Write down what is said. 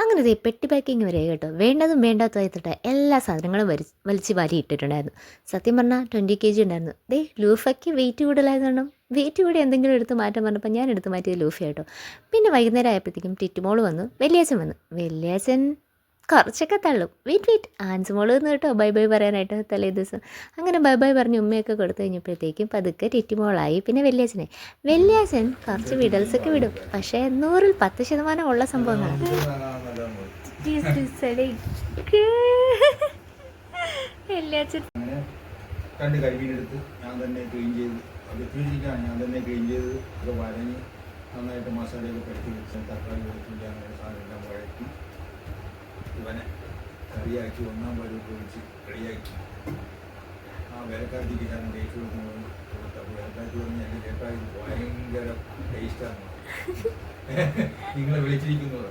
അങ്ങനെ ദേ പെട്ടി പാക്കിങ് വരെ കേട്ടോ. വേണ്ടതും വേണ്ടാത്തതായിട്ട് എല്ലാ സാധനങ്ങളും വലിച്ച് വാരി ഇട്ടിട്ടുണ്ടായിരുന്നു. സത്യം പറഞ്ഞാൽ 20 kg ഉണ്ടായിരുന്നു. ദേ ലൂഫയ്ക്ക് വെയിറ്റ് കൂടുതലായതുകൊണ്ടും വെയിറ്റ് കൂടി എന്തെങ്കിലും എടുത്ത് മാറ്റാൻ പറഞ്ഞപ്പോൾ ഞാൻ എടുത്ത് മാറ്റിയത് ലൂഫയാട്ടോ. പിന്നെ വൈകുന്നേരം ആയപ്പോഴത്തേക്കും ടിറ്റുമോൾ വന്നു, വലിയച്ഛൻ വന്നു. വലിയച്ഛൻ കുറച്ചൊക്കെ തള്ളും. വെയിറ്റ് ആൻസ് മോള് വന്നു കേട്ടോ ബൈ ബൈ പറയാനായിട്ട് തലേ ദിവസം. അങ്ങനെ ബൈ ബൈ പറഞ്ഞ് ഉമ്മയൊക്കെ കൊടുത്തു കഴിഞ്ഞപ്പോഴത്തേക്കും പതുക്കെ ടിറ്റുമോളായി. പിന്നെ വലിയച്ഛനെ വലിയച്ഛൻ കുറച്ച് വിടൽസൊക്കെ വിടും. പക്ഷേ 100-ൽ 10% ഉള്ള സംഭവങ്ങളാണ്. വലിയച്ഛൻ അങ്ങനെ 2 കരിമീനെടുത്ത് ഞാൻ തന്നെ ക്ലീൻ ചെയ്ത്, അത് എത്തിയിരിക്കുകയാണ്, ഞാൻ തന്നെ ക്ലീൻ ചെയ്ത് അത് വരഞ്ഞ് നന്നായിട്ട് മസാലയൊക്കെ പരത്തി വെച്ച് തക്കാളി വെളുത്തുള്ളി അങ്ങനെ സാധനമെല്ലാം വഴറ്റി ഇവനെ കറിയാക്കി 1-ാം പരുവൊക്കെ വെച്ച് റെഡിയാക്കി. ആ വേലക്കാരത്തിക്ക് ഞാൻ ടേസ്റ്റ് കൊടുക്കുന്നത് കൊടുത്തപ്പോൾ വേലക്കാരത്തി പറഞ്ഞ് എൻ്റെ ചേട്ടാ ഇത് ഭയങ്കര ടേസ്റ്റാണ് നിങ്ങളെ വിളിച്ചിരിക്കുന്നത്.